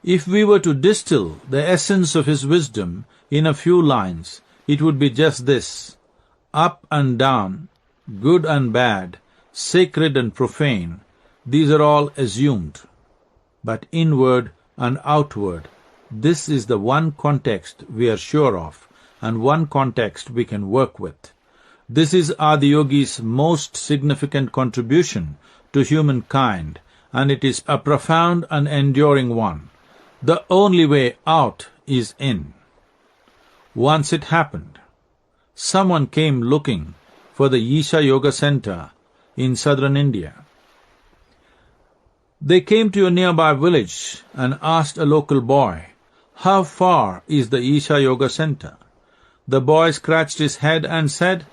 If we were to distill the essence of his wisdom in a few lines, it would be just this: up and down, good and bad, sacred and profane, these are all assumed. But inward and outward, this is the one context we are sure of, and one context we can work with. This is Adiyogi's most significant contribution to humankind, and it is a profound and enduring one. The only way out is in. Once it happened. Someone came looking for the Isha Yoga Center in southern India. They came to a nearby village and asked a local boy, "How far is the Isha Yoga Center?" The boy scratched his head and said,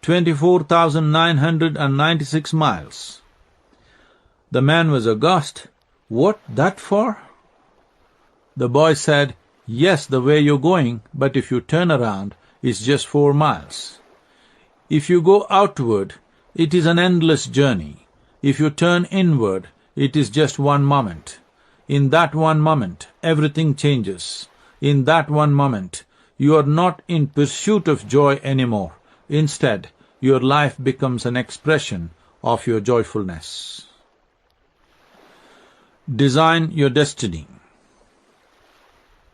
24,996 miles. The man was aghast. "What, that far?" The boy said, "Yes, the way you're going, but if you turn around, it's just 4 miles. If you go outward, it is an endless journey. If you turn inward, it is just one moment. In that one moment, everything changes. In that one moment, you are not in pursuit of joy anymore. Instead, your life becomes an expression of your joyfulness." Design your destiny.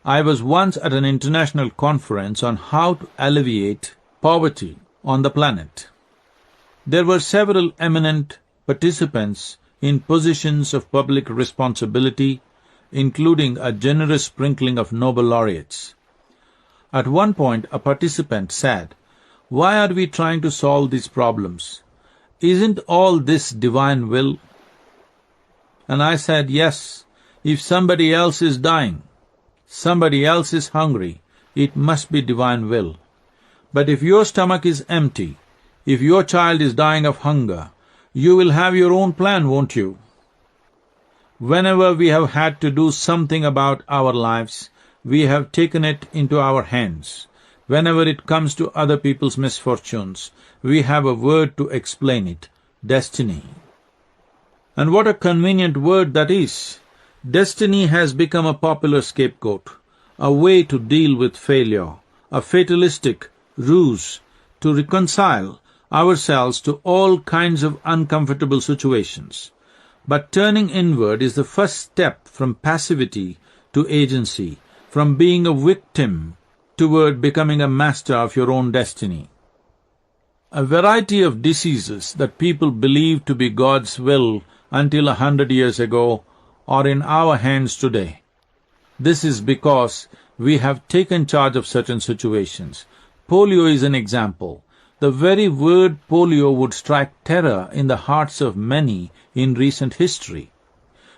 I was once at an international conference on how to alleviate poverty on the planet. There were several eminent participants in positions of public responsibility, including a generous sprinkling of Nobel laureates. At one point, a participant said, "Why are we trying to solve these problems? Isn't all this divine will?" And I said, "Yes, if somebody else is dying, somebody else is hungry, it must be divine will. But if your stomach is empty, if your child is dying of hunger, you will have your own plan, won't you?" Whenever we have had to do something about our lives, we have taken it into our hands. Whenever it comes to other people's misfortunes, we have a word to explain it: destiny. And what a convenient word that is! Destiny has become a popular scapegoat, a way to deal with failure, a fatalistic ruse to reconcile ourselves to all kinds of uncomfortable situations. But turning inward is the first step from passivity to agency, from being a victim toward becoming a master of your own destiny. A variety of diseases that people believed to be God's will until 100 years ago are in our hands today. This is because we have taken charge of certain situations. Polio is an example. The very word polio would strike terror in the hearts of many in recent history.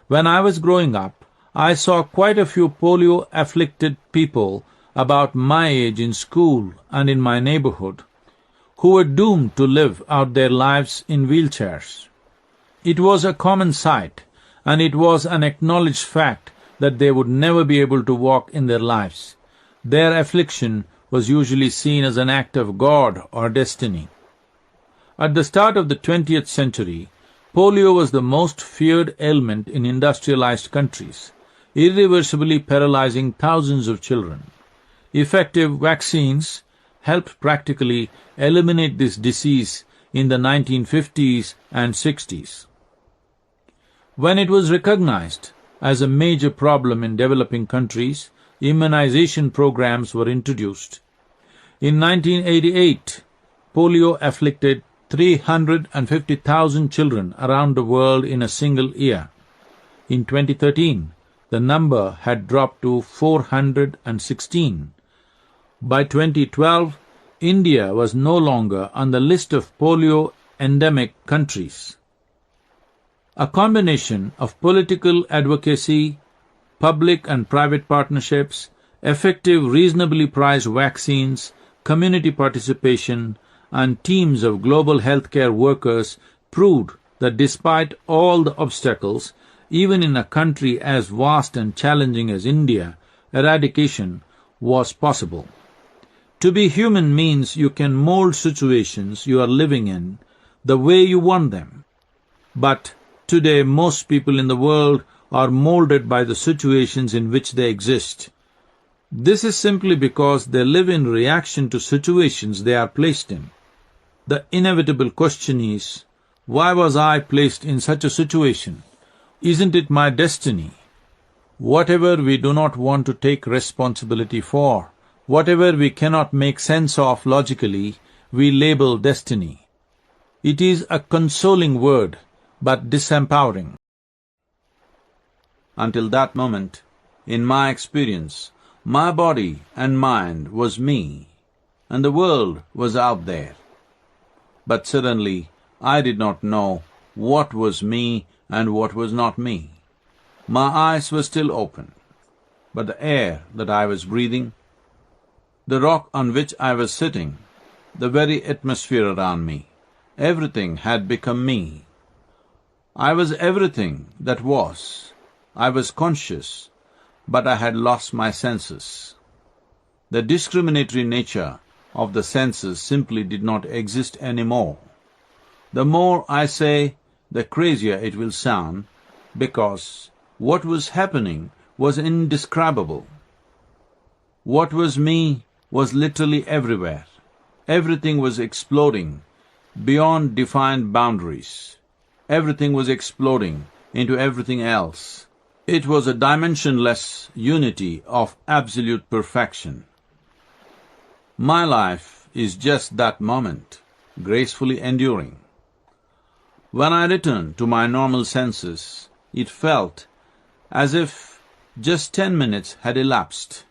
When I was growing up, I saw quite a few polio-afflicted people about my age in school and in my neighborhood who were doomed to live out their lives in wheelchairs. It was a common sight, and it was an acknowledged fact that they would never be able to walk in their lives. Their affliction was usually seen as an act of God or destiny. At the start of the 20th century, polio was the most feared ailment in industrialized countries, irreversibly paralyzing thousands of children. Effective vaccines helped practically eliminate this disease in the 1950s and 60s. When it was recognized as a major problem in developing countries, immunization programs were introduced. In 1988, polio afflicted 350,000 children around the world in a single year. In 2013, the number had dropped to 416. By 2012, India was no longer on the list of polio-endemic countries. A combination of political advocacy, public and private partnerships, effective, reasonably priced vaccines, community participation, and teams of global healthcare workers proved that despite all the obstacles, even in a country as vast and challenging as India, eradication was possible. To be human means you can mold situations you are living in the way you want them. But today most people in the world are molded by the situations in which they exist. This is simply because they live in reaction to situations they are placed in. The inevitable question is, why was I placed in such a situation? Isn't it my destiny? Whatever we do not want to take responsibility for, whatever we cannot make sense of logically, we label destiny. It is a consoling word, but disempowering. Until that moment, in my experience, my body and mind was me, and the world was out there. But suddenly, I did not know what was me and what was not me. My eyes were still open, but the air that I was breathing, the rock on which I was sitting, the very atmosphere around me, everything had become me. I was everything that was. I was conscious, but I had lost my senses. The discriminatory nature of the senses simply did not exist anymore. The more I say, the crazier it will sound, because what was happening was indescribable. What was me was literally everywhere. Everything was exploding beyond defined boundaries. Everything was exploding into everything else. It was a dimensionless unity of absolute perfection. My life is just that moment, gracefully enduring. When I returned to my normal senses, it felt as if just 10 minutes had elapsed,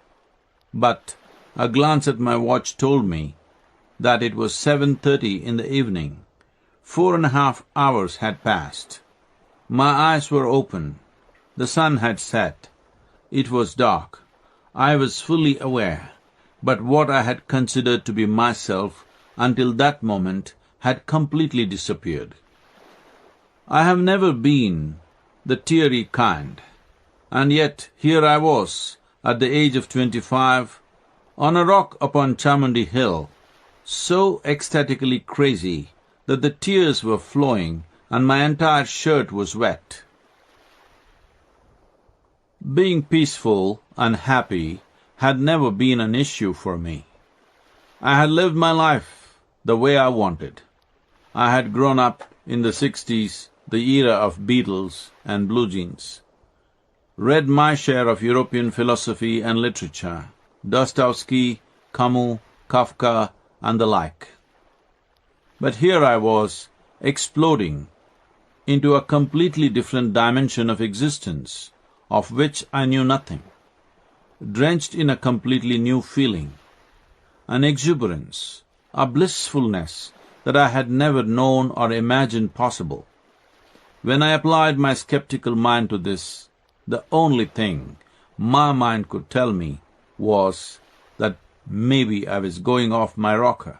but a glance at my watch told me that it was 7:30 in the evening. 4.5 hours had passed. My eyes were open. The sun had set. It was dark. I was fully aware, but what I had considered to be myself until that moment had completely disappeared. I have never been the teary kind, and yet here I was, at the age of 25, on a rock upon Chamundi Hill, so ecstatically crazy that the tears were flowing and my entire shirt was wet. Being peaceful and happy had never been an issue for me. I had lived my life the way I wanted. I had grown up in the 60s, the era of Beatles and blue jeans, read my share of European philosophy and literature, Dostoevsky, Camus, Kafka, and the like. But here I was, exploding into a completely different dimension of existence, of which I knew nothing, drenched in a completely new feeling, an exuberance, a blissfulness that I had never known or imagined possible. When I applied my skeptical mind to this, the only thing my mind could tell me was that maybe I was going off my rocker.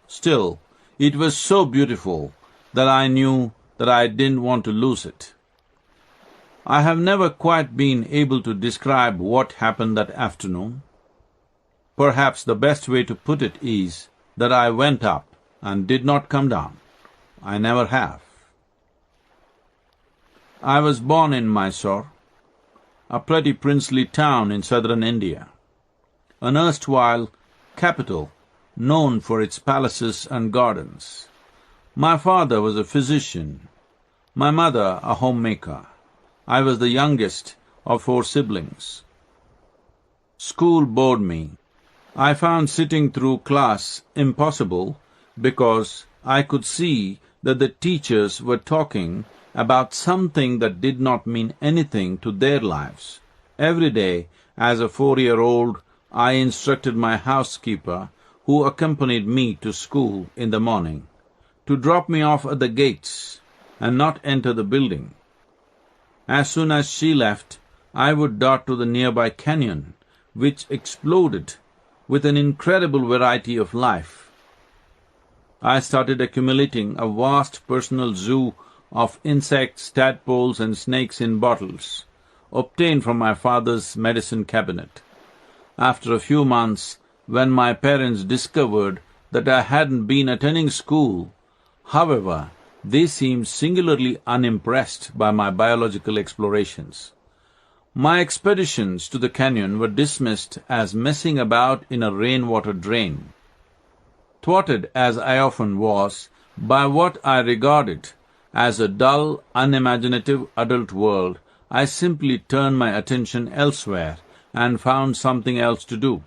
Still, it was so beautiful that I knew that I didn't want to lose it. I have never quite been able to describe what happened that afternoon. Perhaps the best way to put it is that I went up and did not come down. I never have. I was born in Mysore, a pretty princely town in southern India, an erstwhile capital known for its palaces and gardens. My father was a physician, my mother a homemaker. I was the youngest of 4 siblings. School bored me. I found sitting through class impossible because I could see that the teachers were talking about something that did not mean anything to their lives. Every day, as a 4-year-old, I instructed my housekeeper, who accompanied me to school in the morning, to drop me off at the gates and not enter the building. As soon as she left, I would dart to the nearby canyon, which exploded with an incredible variety of life. I started accumulating a vast personal zoo of insects, tadpoles, and snakes in bottles, obtained from my father's medicine cabinet. After a few months, when my parents discovered that I hadn't been attending school, however, They seemed singularly unimpressed by my biological explorations. My expeditions to the canyon were dismissed as messing about in a rainwater drain. Thwarted as I often was by what I regarded as a dull, unimaginative adult world, I simply turned my attention elsewhere and found something else to do.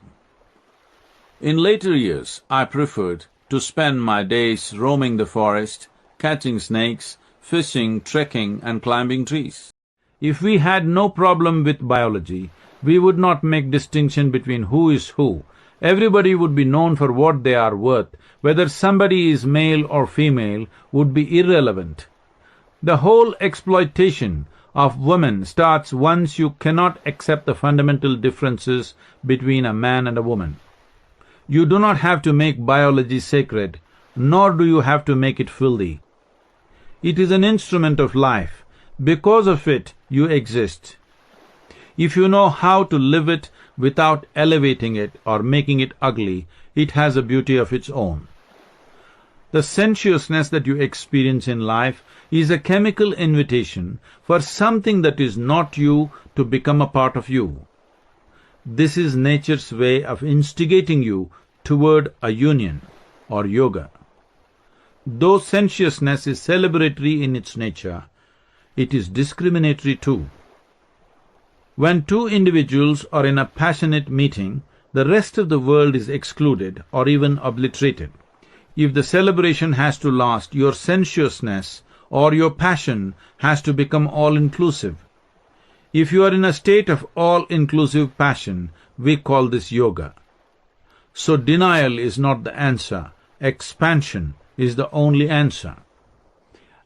In later years, I preferred to spend my days roaming the forest, catching snakes, fishing, trekking, and climbing trees. If we had no problem with biology, we would not make distinction between who is who. Everybody would be known for what they are worth. Whether somebody is male or female would be irrelevant. The whole exploitation of women starts once you cannot accept the fundamental differences between a man and a woman. You do not have to make biology sacred, nor do you have to make it filthy. It is an instrument of life. Because of it, you exist. If you know how to live it without elevating it or making it ugly, it has a beauty of its own. The sensuousness that you experience in life is a chemical invitation for something that is not you to become a part of you. This is nature's way of instigating you toward a union or yoga. Though sensuousness is celebratory in its nature, it is discriminatory too. When two individuals are in a passionate meeting, the rest of the world is excluded or even obliterated. If the celebration has to last, your sensuousness or your passion has to become all-inclusive. If you are in a state of all-inclusive passion, we call this yoga. So denial is not the answer, expansion is the only answer.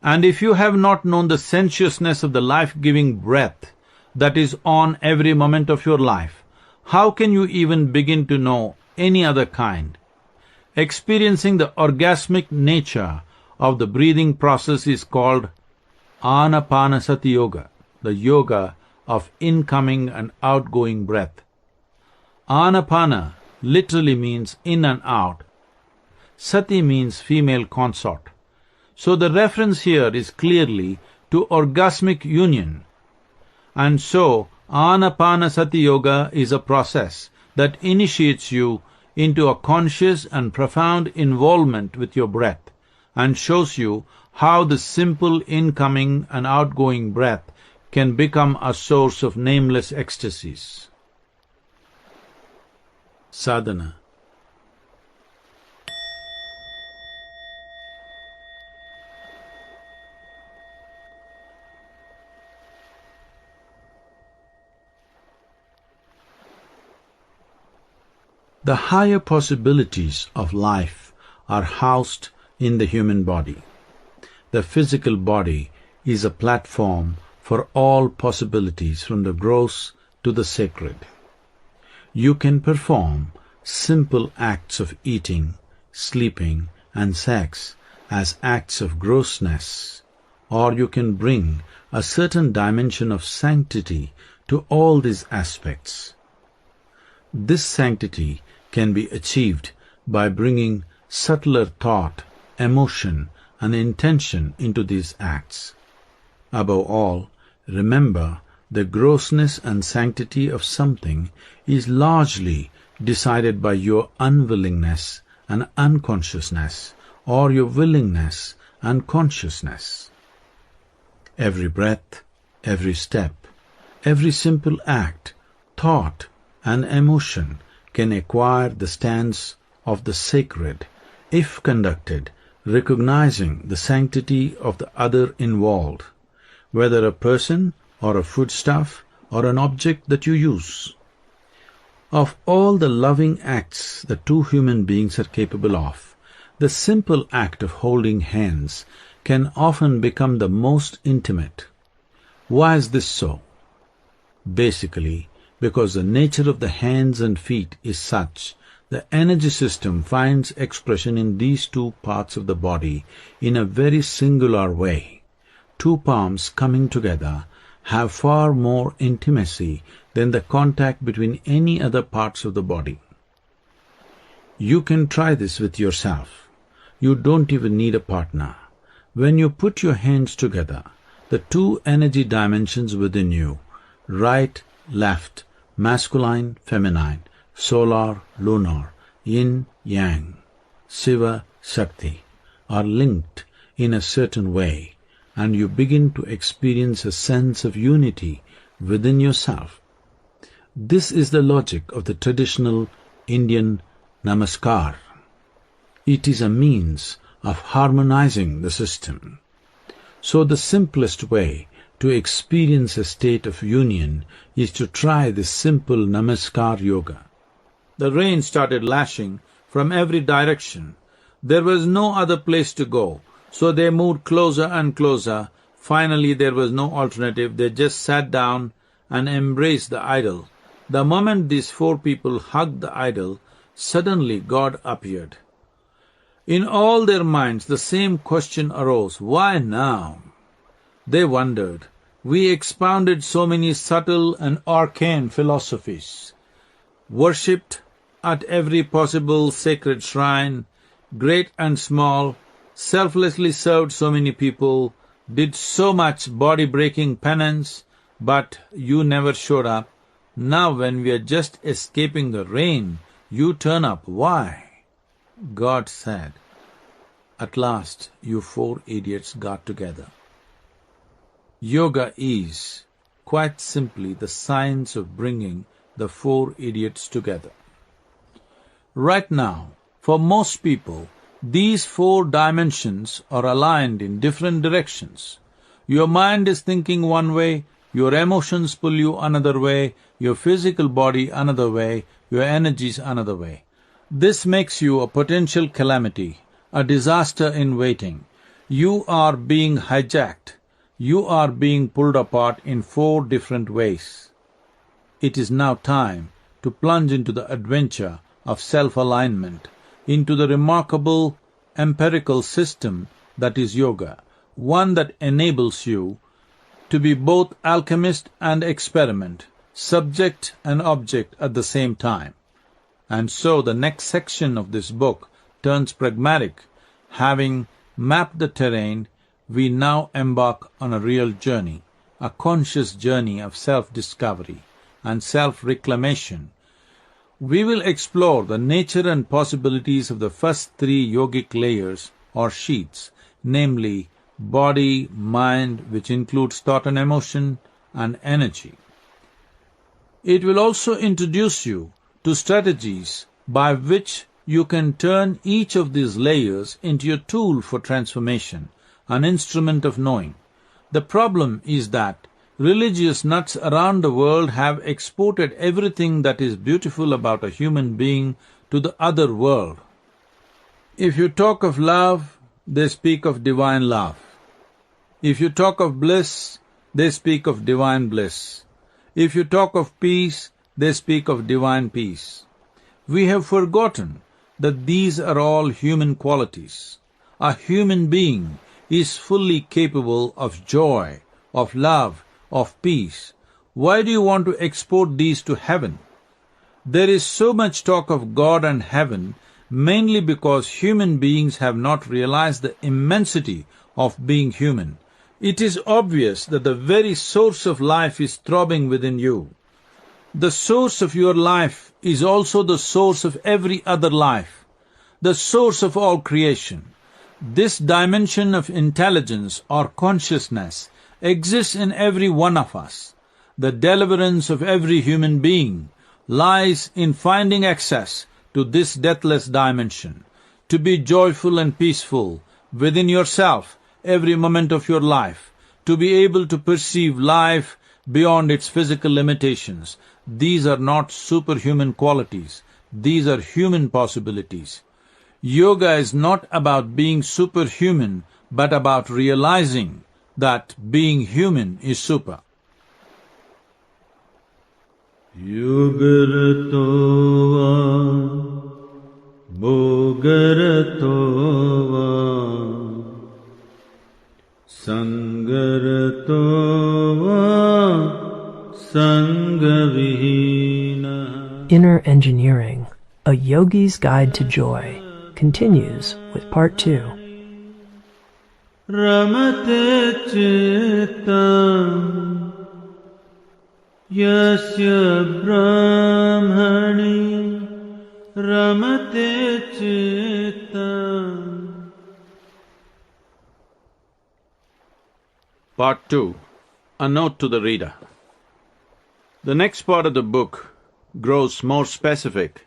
And if you have not known the sensuousness of the life-giving breath that is on every moment of your life, how can you even begin to know any other kind? Experiencing the orgasmic nature of the breathing process is called Anapanasati Yoga, the yoga of incoming and outgoing breath. Anapana literally means in and out. Sati means female consort. So the reference here is clearly to orgasmic union. And so, Anapanasati Yoga is a process that initiates you into a conscious and profound involvement with your breath and shows you how the simple incoming and outgoing breath can become a source of nameless ecstasies. Sadhana. The higher possibilities of life are housed in the human body. The physical body is a platform for all possibilities from the gross to the sacred. You can perform simple acts of eating, sleeping, and sex as acts of grossness, or you can bring a certain dimension of sanctity to all these aspects. This sanctity can be achieved by bringing subtler thought, emotion, and intention into these acts. Above all, remember the grossness and sanctity of something is largely decided by your unwillingness and unconsciousness, or your willingness and consciousness. Every breath, every step, every simple act, thought, and emotion can acquire the stance of the sacred if conducted recognizing the sanctity of the other involved, whether a person or a foodstuff or an object that you use. Of all the loving acts that two human beings are capable of, the simple act of holding hands can often become the most intimate. Why is this so? Basically, because the nature of the hands and feet is such, the energy system finds expression in these two parts of the body in a very singular way. Two palms coming together have far more intimacy than the contact between any other parts of the body. You can try this with yourself. You don't even need a partner. When you put your hands together, the two energy dimensions within you, right, left, masculine, feminine, solar, lunar, yin, yang, Shiva, Shakti, are linked in a certain way, and you begin to experience a sense of unity within yourself. This is the logic of the traditional Indian Namaskar. It is a means of harmonizing the system. So the simplest way to experience a state of union is to try this simple Namaskar yoga. The rain started lashing from every direction. There was no other place to go, so they moved closer and closer. Finally, there was no alternative. They just sat down and embraced the idol. The moment these four people hugged the idol, suddenly God appeared. In all their minds, the same question arose, why now? They wondered. We expounded so many subtle and arcane philosophies, worshipped at every possible sacred shrine, great and small, selflessly served so many people, did so much body-breaking penance, but you never showed up. Now when we are just escaping the rain, you turn up. Why? God said, at last you four idiots got together. Yoga is, quite simply, the science of bringing the four idiots together. Right now, for most people, these four dimensions are aligned in different directions. Your mind is thinking one way, your emotions pull you another way, your physical body another way, your energies another way. This makes you a potential calamity, a disaster in waiting. You are being hijacked. You are being pulled apart in four different ways. It is now time to plunge into the adventure of self-alignment, into the remarkable empirical system that is yoga, one that enables you to be both alchemist and experiment, subject and object at the same time. And so the next section of this book turns pragmatic. Having mapped the terrain, we now embark on a real journey, a conscious journey of self-discovery and self-reclamation. We will explore the nature and possibilities of the first three yogic layers or sheets, namely body, mind, which includes thought and emotion, and energy. It will also introduce you to strategies by which you can turn each of these layers into a tool for transformation, an instrument of knowing. The problem is that religious nuts around the world have exported everything that is beautiful about a human being to the other world. If you talk of love, they speak of divine love. If you talk of bliss, they speak of divine bliss. If you talk of peace, they speak of divine peace. We have forgotten that these are all human qualities. A human being is fully capable of joy, of love, of peace. Why do you want to export these to heaven? There is so much talk of God and heaven mainly because human beings have not realized the immensity of being human. It is obvious that the very source of life is throbbing within you. The source of your life is also the source of every other life, the source of all creation. This dimension of intelligence or consciousness exists in every one of us. The deliverance of every human being lies in finding access to this deathless dimension, to be joyful and peaceful within yourself every moment of your life, to be able to perceive life beyond its physical limitations. These are not superhuman qualities. These are human possibilities. Yoga is not about being superhuman, but about realizing that being human is super. Yugaratova Bhogaratova Sangaratova Sangavihina. Inner Engineering, a Yogi's Guide to Joy, continues with Part 2. रमते चित्तम् यस्य ब्रह्मणि रमते चित्तम्. Part 2. A note to the reader. The next part of the book grows more specific,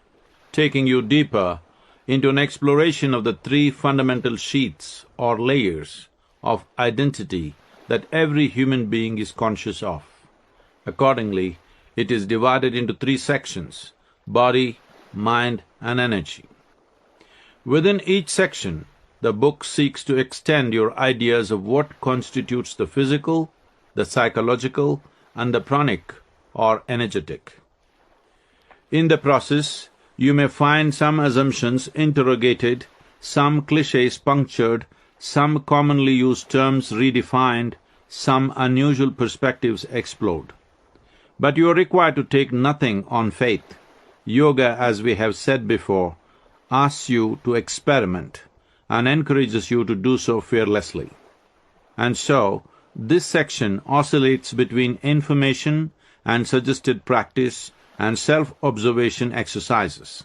taking you deeper into an exploration of the three fundamental sheaths or layers of identity that every human being is conscious of. Accordingly, it is divided into three sections: body, mind, and energy. Within each section, the book seeks to extend your ideas of what constitutes the physical, the psychological, and the pranic or energetic. In the process, you may find some assumptions interrogated, some clichés punctured, some commonly used terms redefined, some unusual perspectives explored. But you are required to take nothing on faith. Yoga, as we have said before, asks you to experiment and encourages you to do so fearlessly. And so, this section oscillates between information and suggested practice and self-observation exercises.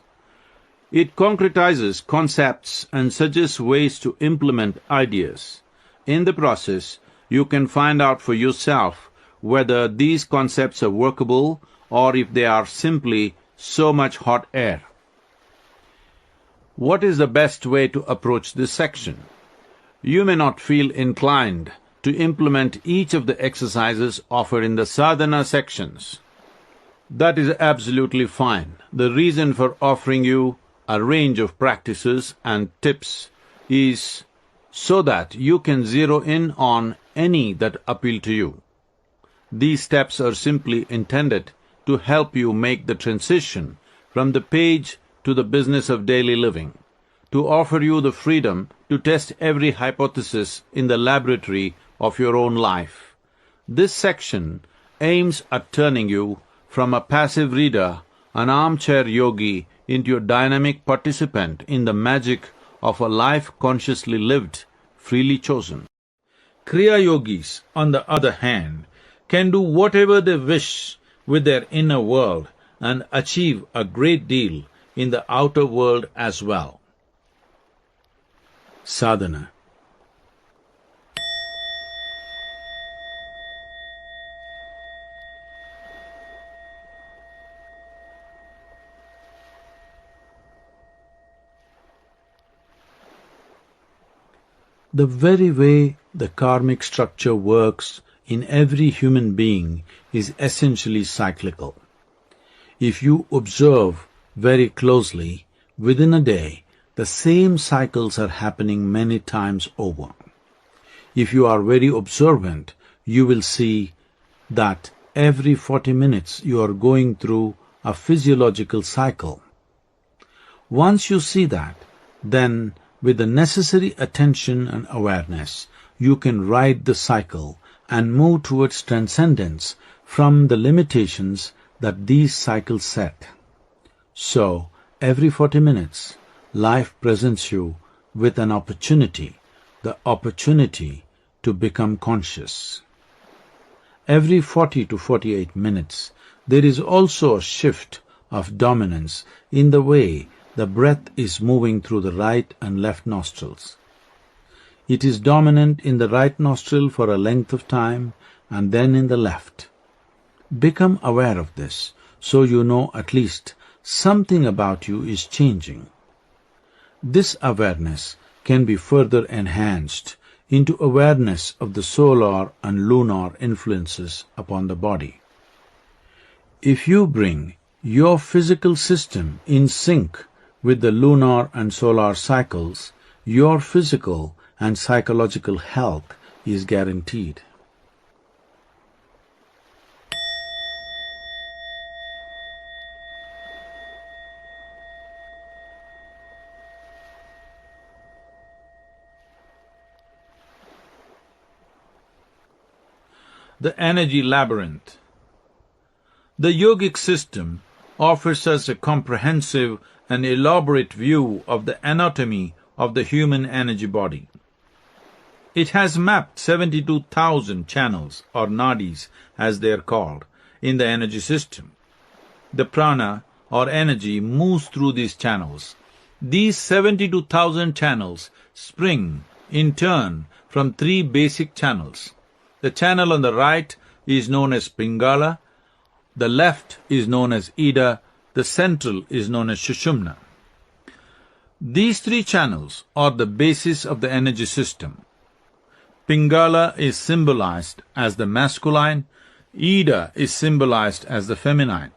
It concretizes concepts and suggests ways to implement ideas. In the process, you can find out for yourself whether these concepts are workable or if they are simply so much hot air. What is the best way to approach this section? You may not feel inclined to implement each of the exercises offered in the sadhana sections. That is absolutely fine. The reason for offering you a range of practices and tips is so that you can zero in on any that appeal to you. These steps are simply intended to help you make the transition from the page to the business of daily living, to offer you the freedom to test every hypothesis in the laboratory of your own life. This section aims at turning you from a passive reader, an armchair yogi, into a dynamic participant in the magic of a life consciously lived, freely chosen. Kriya yogis, on the other hand, can do whatever they wish with their inner world and achieve a great deal in the outer world as well. Sadhana. The very way the karmic structure works in every human being is essentially cyclical. If you observe very closely, within a day, the same cycles are happening many times over. If you are very observant, you will see that every 40 minutes you are going through a physiological cycle. Once you see that, then with the necessary attention and awareness, you can ride the cycle and move towards transcendence from the limitations that these cycles set. So, every 40 minutes, life presents you with an opportunity, the opportunity to become conscious. Every 40 to 48 minutes, there is also a shift of dominance in the way the breath is moving through the right and left nostrils. It is dominant in the right nostril for a length of time and then in the left. Become aware of this so you know at least something about you is changing. This awareness can be further enhanced into awareness of the solar and lunar influences upon the body. If you bring your physical system in sync with the lunar and solar cycles, your physical and psychological health is guaranteed. The energy labyrinth. The yogic system offers us a comprehensive and elaborate view of the anatomy of the human energy body. It has mapped 72,000 channels, or nadis as they are called, in the energy system. The prana, or energy, moves through these channels. These 72,000 channels spring, in turn, from three basic channels. The channel on the right is known as Pingala, the left is known as Ida, the central is known as Sushumna. These three channels are the basis of the energy system. Pingala is symbolized as the masculine, Ida is symbolized as the feminine.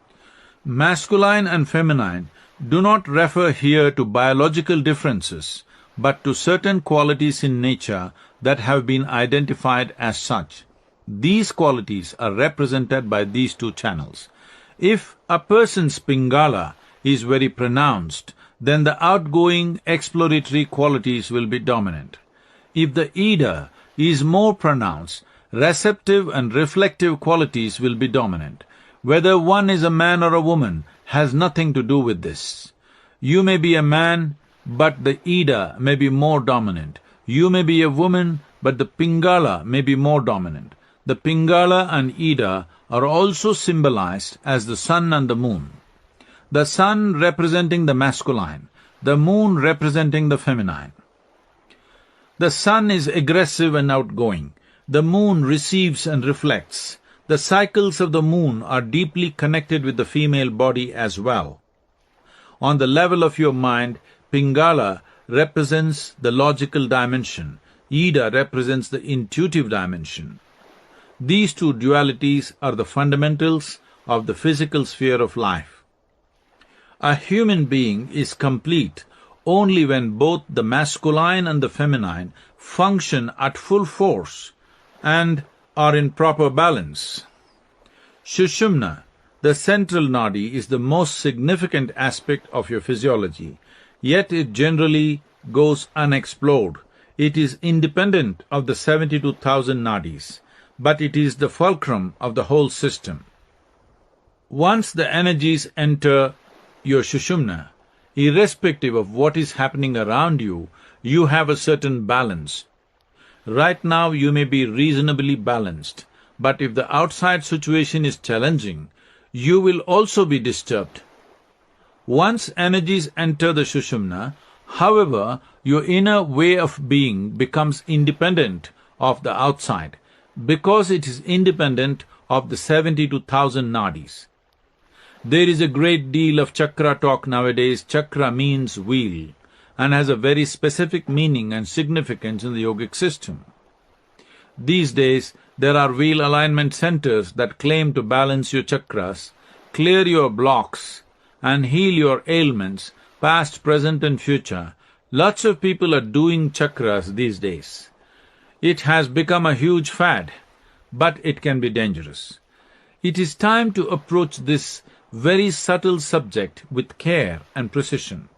Masculine and feminine do not refer here to biological differences, but to certain qualities in nature that have been identified as such. These qualities are represented by these two channels. If a person's Pingala is very pronounced, then the outgoing exploratory qualities will be dominant. If the Ida is more pronounced, receptive and reflective qualities will be dominant. Whether one is a man or a woman has nothing to do with this. You may be a man, but the Ida may be more dominant. You may be a woman, but the Pingala may be more dominant. The Pingala and Ida are also symbolized as the sun and the moon. The sun representing the masculine, the moon representing the feminine. The sun is aggressive and outgoing. The moon receives and reflects. The cycles of the moon are deeply connected with the female body as well. On the level of your mind, Pingala represents the logical dimension. Ida represents the intuitive dimension. These two dualities are the fundamentals of the physical sphere of life. A human being is complete only when both the masculine and the feminine function at full force and are in proper balance. Sushumna, the central nadi, is the most significant aspect of your physiology, yet it generally goes unexplored. It is independent of the 72,000 nadis, but it is the fulcrum of the whole system. Once the energies enter your Sushumna, irrespective of what is happening around you, you have a certain balance. Right now you may be reasonably balanced, but if the outside situation is challenging, you will also be disturbed. Once energies enter the Sushumna, however, your inner way of being becomes independent of the outside, because it is independent of the 72,000 nadis. There is a great deal of chakra talk nowadays. Chakra means wheel and has a very specific meaning and significance in the yogic system. These days, there are wheel alignment centers that claim to balance your chakras, clear your blocks, and heal your ailments, past, present and future. Lots of people are doing chakras these days. It has become a huge fad, but it can be dangerous. It is time to approach this very subtle subject with care and precision.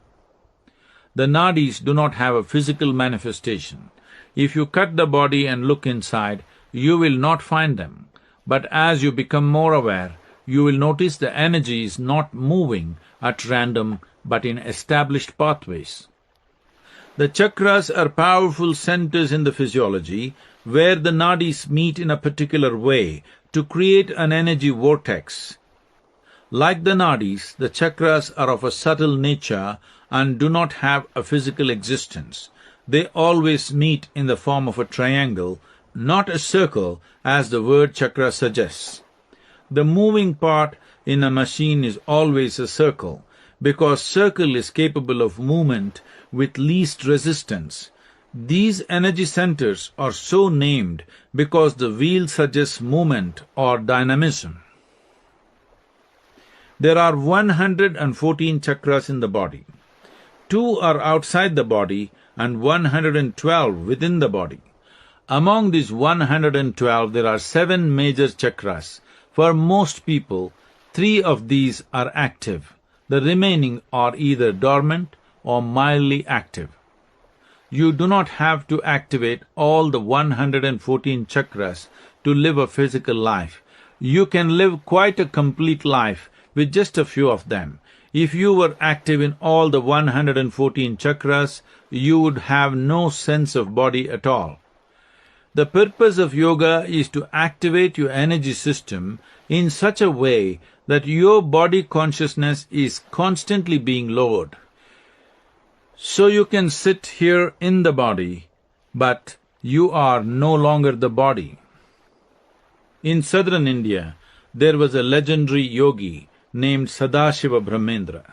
The nadis do not have a physical manifestation. If you cut the body and look inside, you will not find them. But as you become more aware, you will notice the energy is not moving at random but in established pathways. The chakras are powerful centers in the physiology where the nadis meet in a particular way to create an energy vortex. Like the nadis, the chakras are of a subtle nature and do not have a physical existence. They always meet in the form of a triangle, not a circle as the word chakra suggests. The moving part in a machine is always a circle, because circle is capable of movement with least resistance. These energy centers are so named because the wheel suggests movement or dynamism. There are 114 chakras in the body. 2 are outside the body and 112 within the body. Among these 112, there are 7 major chakras. For most people, 3 of these are active. The remaining are either dormant or mildly active. You do not have to activate all the 114 chakras to live a physical life. You can live quite a complete life with just a few of them. If you were active in all the 114 chakras, you would have no sense of body at all. The purpose of yoga is to activate your energy system in such a way that your body consciousness is constantly being lowered. So you can sit here in the body, but you are no longer the body. In southern India, there was a legendary yogi named Sadashiva Brahmendra.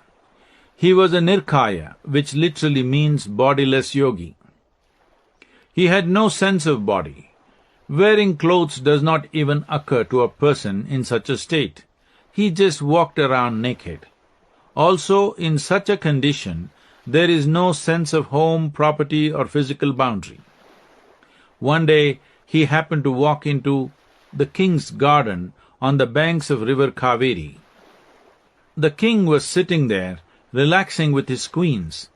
He was a Nirkaya, which literally means bodiless yogi. He had no sense of body. Wearing clothes does not even occur to a person in such a state. He just walked around naked. Also, in such a condition, there is no sense of home, property or physical boundary. One day, he happened to walk into the king's garden on the banks of river Kaveri. The king was sitting there, relaxing with his queens.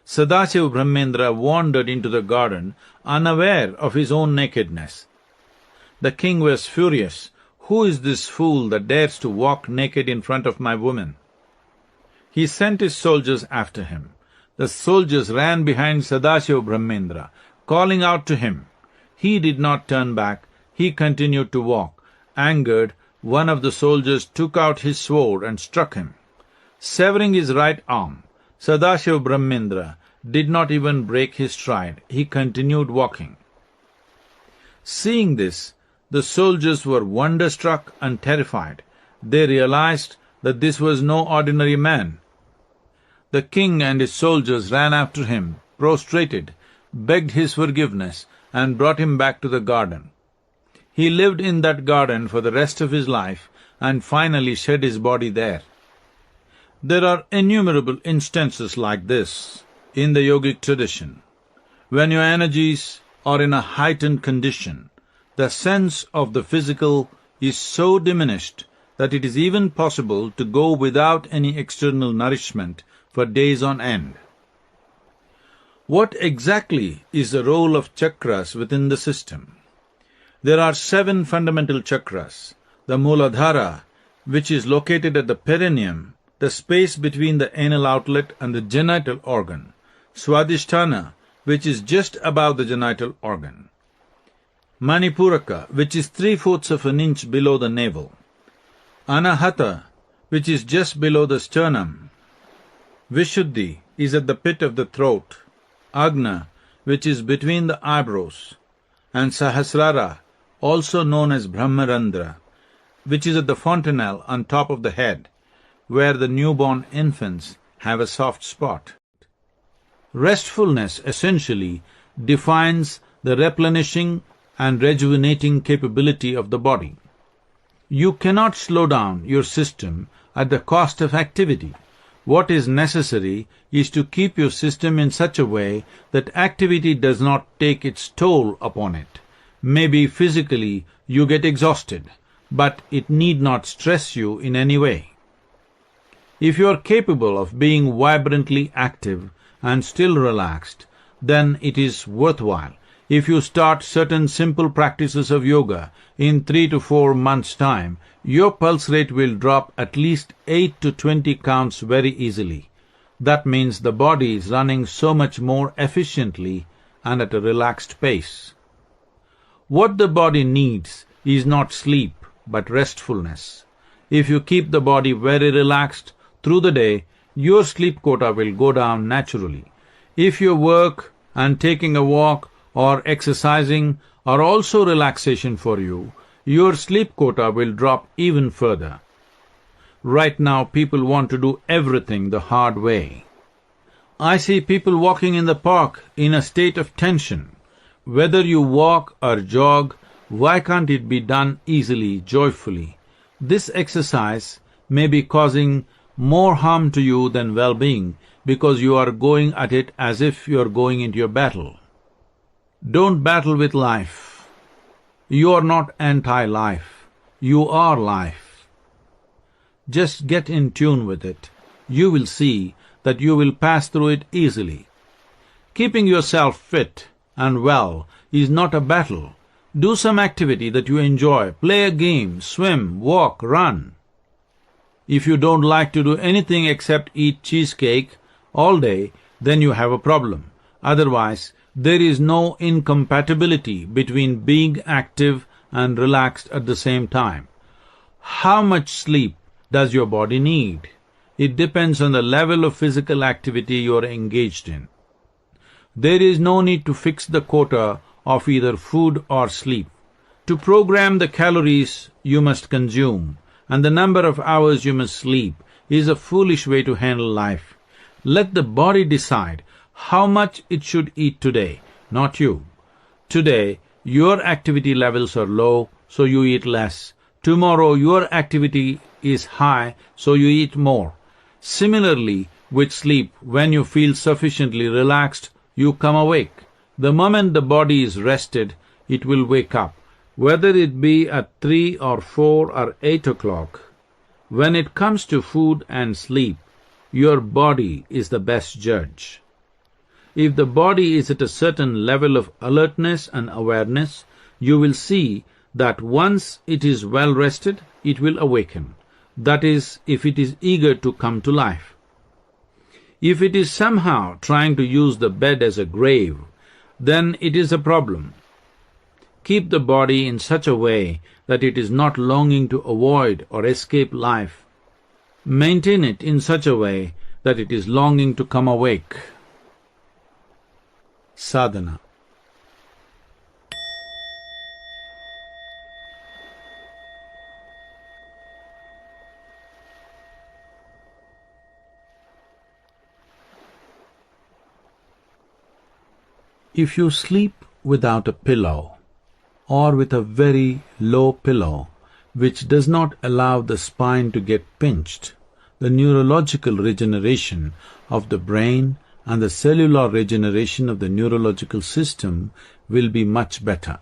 Sadashiva Brahmendra wandered into the garden, unaware of his own nakedness. The king was furious. Who is this fool that dares to walk naked in front of my woman? He sent his soldiers after him. The soldiers ran behind Sadashiva Brahmendra, calling out to him. He did not turn back. He continued to walk. Angered, one of the soldiers took out his sword and struck him. Severing his right arm, Sadashiva Brahmendra did not even break his stride. He continued walking. Seeing this, the soldiers were wonderstruck and terrified. They realized that this was no ordinary man. The king and his soldiers ran after him, prostrated, begged his forgiveness, and brought him back to the garden. He lived in that garden for the rest of his life and finally shed his body there. There are innumerable instances like this in the yogic tradition. When your energies are in a heightened condition, the sense of the physical is so diminished that it is even possible to go without any external nourishment for days on end. What exactly is the role of chakras within the system? There are 7 fundamental chakras: the Mooladhara, which is located at the perineum, the space between the anal outlet and the genital organ; Swadhisthana, which is just above the genital organ; Manipuraka, which is 3/4 of an inch below the navel; Anahata, which is just below the sternum; Vishuddhi is at the pit of the throat; Agna, which is between the eyebrows; and Sahasrara, also known as Brahmarandra, which is at the fontanelle on top of the head, where the newborn infants have a soft spot. Restfulness essentially defines the replenishing and rejuvenating capability of the body. You cannot slow down your system at the cost of activity. What is necessary is to keep your system in such a way that activity does not take its toll upon it. Maybe physically you get exhausted, but it need not stress you in any way. If you are capable of being vibrantly active and still relaxed, then it is worthwhile. If you start certain simple practices of yoga in 3 to 4 months' time, your pulse rate will drop at least 8 to 20 counts very easily. That means the body is running so much more efficiently and at a relaxed pace. What the body needs is not sleep, but restfulness. If you keep the body very relaxed through the day, your sleep quota will go down naturally. If your work and taking a walk or exercising are also relaxation for you, your sleep quota will drop even further. Right now, people want to do everything the hard way. I see people walking in the park in a state of tension. Whether you walk or jog, why can't it be done easily, joyfully? This exercise may be causing more harm to you than well-being because you are going at it as if you are going into a battle. Don't battle with life. You are not anti-life. You are life. Just get in tune with it. You will see that you will pass through it easily. Keeping yourself fit and well is not a battle. Do some activity that you enjoy. Play a game, swim, walk, run. If you don't like to do anything except eat cheesecake all day, then you have a problem. Otherwise, There is no incompatibility between being active and relaxed at the same time. How much sleep does your body need? It depends on the level of physical activity you are engaged in. There is no need to fix the quota of either food or sleep. To program the calories you must consume and the number of hours you must sleep is a foolish way to handle life. Let the body decide how much it should eat today, not you. Today, your activity levels are low, so you eat less. Tomorrow, your activity is high, so you eat more. Similarly, with sleep, when you feel sufficiently relaxed, you come awake. The moment the body is rested, it will wake up, whether it be at 3 or 4 or 8 o'clock. When it comes to food and sleep, your body is the best judge. If the body is at a certain level of alertness and awareness, you will see that once it is well rested, it will awaken. That is, if it is eager to come to life. If it is somehow trying to use the bed as a grave, then it is a problem. Keep the body in such a way that it is not longing to avoid or escape life. Maintain it in such a way that it is longing to come awake. Sadhana. If you sleep without a pillow, or with a very low pillow, which does not allow the spine to get pinched, the neurological regeneration of the brain and the cellular regeneration of the neurological system will be much better.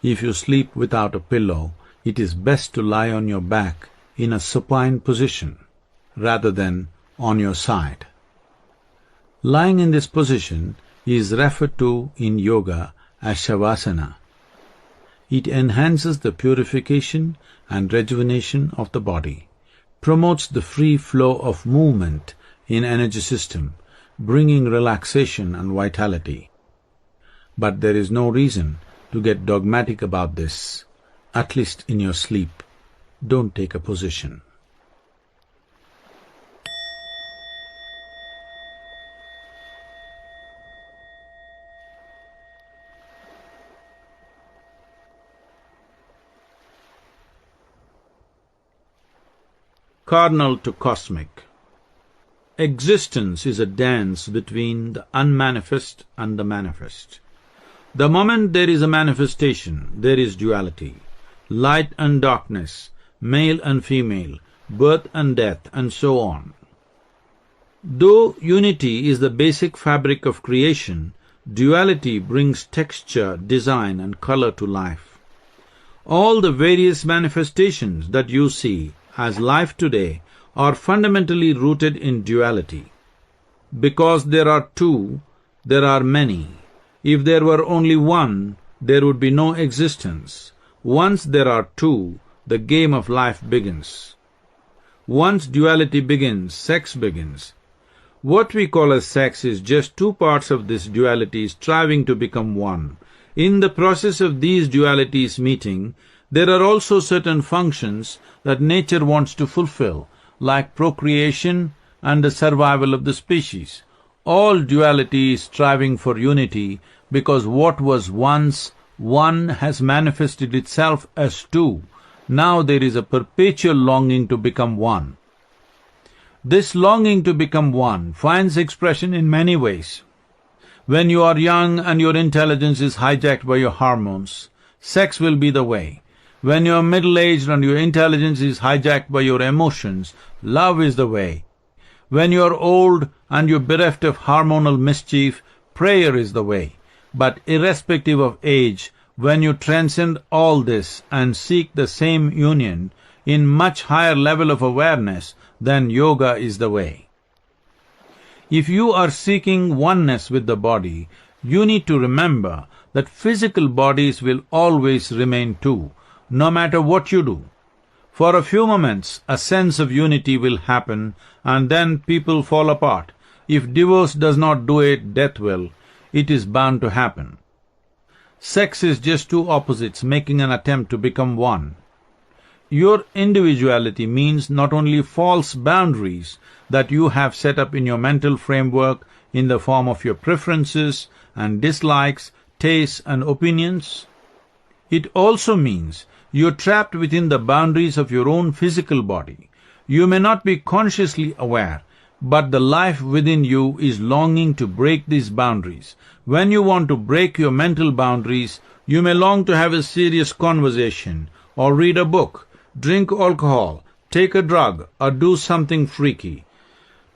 If you sleep without a pillow, it is best to lie on your back in a supine position, rather than on your side. Lying in this position is referred to in yoga as shavasana. It enhances the purification and rejuvenation of the body, promotes the free flow of movement in energy system, bringing relaxation and vitality. But there is no reason to get dogmatic about this, at least in your sleep. Don't take a position. Carnal to cosmic. Existence is a dance between the unmanifest and the manifest. The moment there is a manifestation, there is duality, light and darkness, male and female, birth and death, and so on. Though unity is the basic fabric of creation, duality brings texture, design, and color to life. All the various manifestations that you see as life today are fundamentally rooted in duality. Because there are two, there are many. If there were only one, there would be no existence. Once there are two, the game of life begins. Once duality begins, sex begins. What we call as sex is just two parts of this duality striving to become one. In the process of these dualities meeting, there are also certain functions that nature wants to fulfill, like procreation and the survival of the species. All duality is striving for unity because what was once one has manifested itself as two. Now there is a perpetual longing to become one. This longing to become one finds expression in many ways. When you are young and your intelligence is hijacked by your hormones, sex will be the way. When you are middle-aged and your intelligence is hijacked by your emotions, love is the way. When you are old and you are bereft of hormonal mischief, prayer is the way. But irrespective of age, when you transcend all this and seek the same union in much higher level of awareness, then yoga is the way. If you are seeking oneness with the body, you need to remember that physical bodies will always remain two, no matter what you do. For a few moments, a sense of unity will happen, and then people fall apart. If divorce does not do it, death will. it is bound to happen. Sex is just two opposites making an attempt to become one. Your individuality means not only false boundaries that you have set up in your mental framework in the form of your preferences and dislikes, tastes and opinions. It also means you're trapped within the boundaries of your own physical body. You may not be consciously aware, but the life within you is longing to break these boundaries. When you want to break your mental boundaries, you may long to have a serious conversation, or read a book, drink alcohol, take a drug, or do something freaky.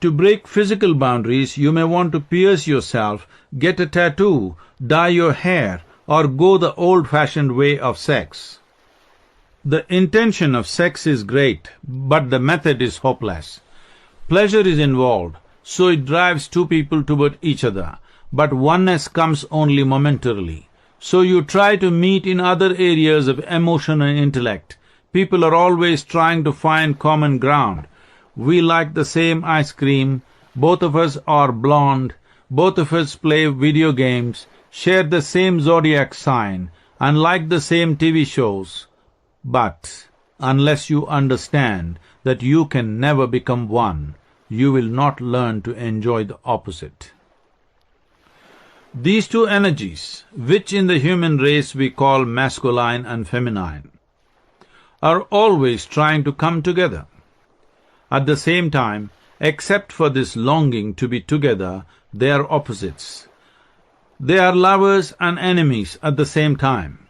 To break physical boundaries, you may want to pierce yourself, get a tattoo, dye your hair, or go the old-fashioned way of sex. The intention of sex is great, but the method is hopeless. Pleasure is involved, so it drives two people toward each other, but oneness comes only momentarily. So you try to meet in other areas of emotion and intellect. People are always trying to find common ground. We like the same ice cream, both of us are blonde, both of us play video games, share the same zodiac sign, and like the same TV shows. But unless you understand that you can never become one, you will not learn to enjoy the opposite. These two energies, which in the human race we call masculine and feminine, are always trying to come together. At the same time, except for this longing to be together, they are opposites. They are lovers and enemies at the same time.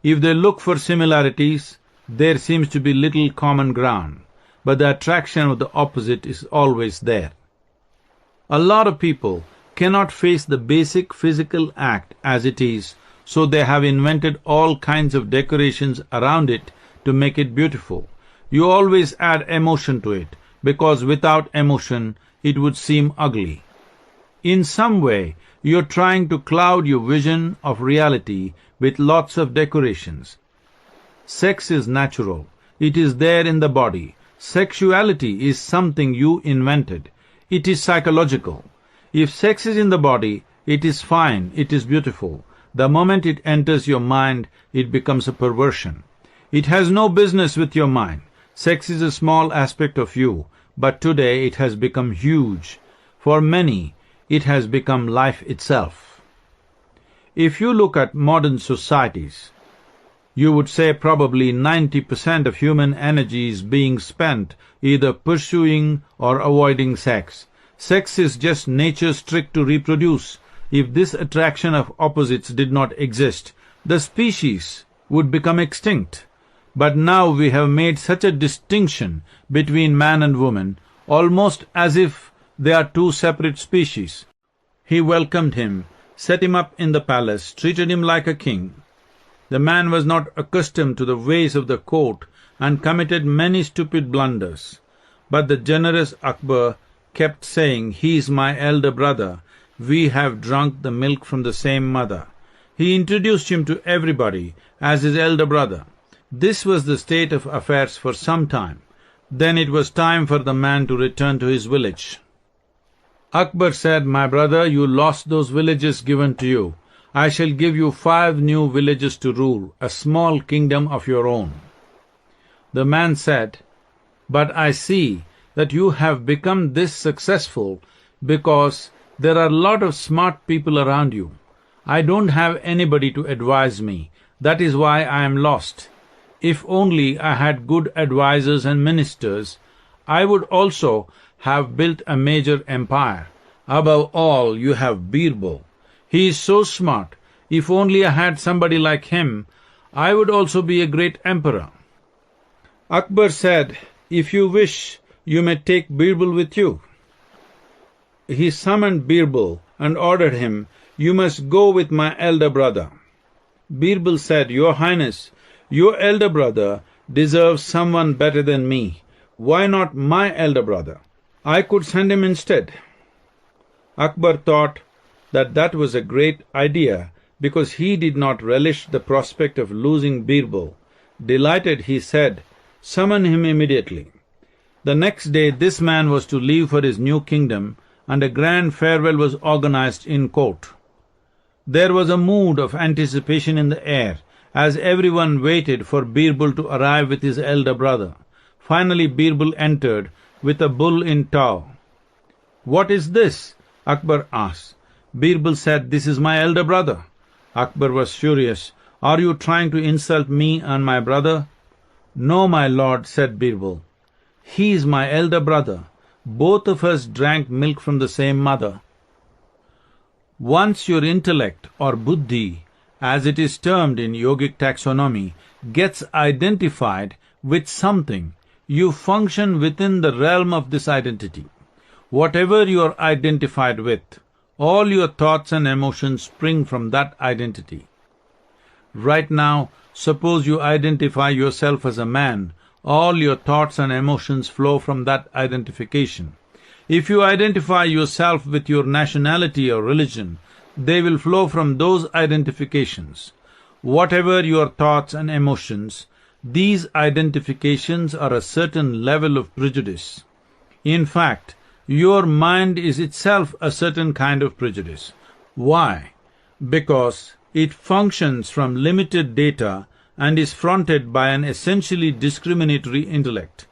If they look for similarities, there seems to be little common ground, but the attraction of the opposite is always there. A lot of people cannot face the basic physical act as it is, so they have invented all kinds of decorations around it to make it beautiful. You always add emotion to it, because without emotion it would seem ugly. In some way, you're trying to cloud your vision of reality with lots of decorations. Sex is natural. It is there in the body. Sexuality is something you invented. It is psychological. If sex is in the body, it is fine, it is beautiful. The moment it enters your mind, it becomes a perversion. It has no business with your mind. Sex is a small aspect of you, but today it has become huge. For many, it has become life itself. If you look at modern societies, you would say probably 90% of human energy is being spent either pursuing or avoiding sex. Sex is just nature's trick to reproduce. If this attraction of opposites did not exist, the species would become extinct. But now we have made such a distinction between man and woman, almost as if they are two separate species. He welcomed him, set him up in the palace, treated him like a king. The man was not accustomed to the ways of the court and committed many stupid blunders. But the generous Akbar kept saying, "He is my elder brother. We have drunk the milk from the same mother." He introduced him to everybody as his elder brother. This was the state of affairs for some time. Then it was time for the man to return to his village. Akbar said, "My brother, you lost those villages given to you. I shall give you 5 new villages to rule, a small kingdom of your own." The man said, "But I see that you have become this successful because there are a lot of smart people around you. I don't have anybody to advise me. That is why I am lost. If only I had good advisers and ministers, I would also have built a major empire. Above all, you have Birbal. He is so smart. If only I had somebody like him, I would also be a great emperor." Akbar said, "If you wish, you may take Birbal with you." He summoned Birbal and ordered him, "You must go with my elder brother." Birbal said, "Your Highness, your elder brother deserves someone better than me. Why not my elder brother? I could send him instead." Akbar thought that that was a great idea because he did not relish the prospect of losing Birbal. Delighted, he said, "Summon him immediately." The next day this man was to leave for his new kingdom, and a grand farewell was organized in court. There was a mood of anticipation in the air as everyone waited for Birbal to arrive with his elder brother. Finally Birbal entered with a bull in tow. "What is this?" Akbar asked. Birbal said, "This is my elder brother." Akbar was furious. "Are you trying to insult me and my brother?" "No, my lord," said Birbal. "He is my elder brother. Both of us drank milk from the same mother." Once your intellect, or buddhi, as it is termed in yogic taxonomy, gets identified with something, you function within the realm of this identity. Whatever you are identified with, all your thoughts and emotions spring from that identity. Right now, suppose you identify yourself as a man, all your thoughts and emotions flow from that identification. If you identify yourself with your nationality or religion, they will flow from those identifications. Whatever your thoughts and emotions, these identifications are a certain level of prejudice. In fact, your mind is itself a certain kind of prejudice. Why? Because it functions from limited data and is fronted by an essentially discriminatory intellect.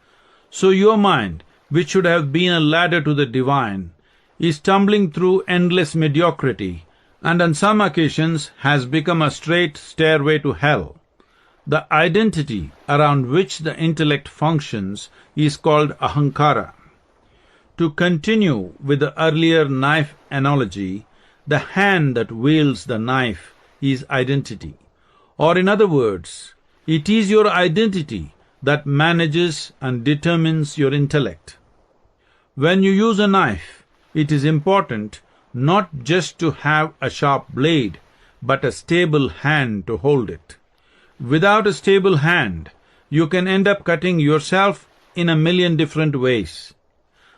So your mind, which should have been a ladder to the divine, is tumbling through endless mediocrity and on some occasions has become a straight stairway to hell. The identity around which the intellect functions is called ahankara. To continue with the earlier knife analogy, the hand that wields the knife is identity. Or in other words, it is your identity that manages and determines your intellect. When you use a knife, it is important not just to have a sharp blade, but a stable hand to hold it. Without a stable hand, you can end up cutting yourself in a million different ways.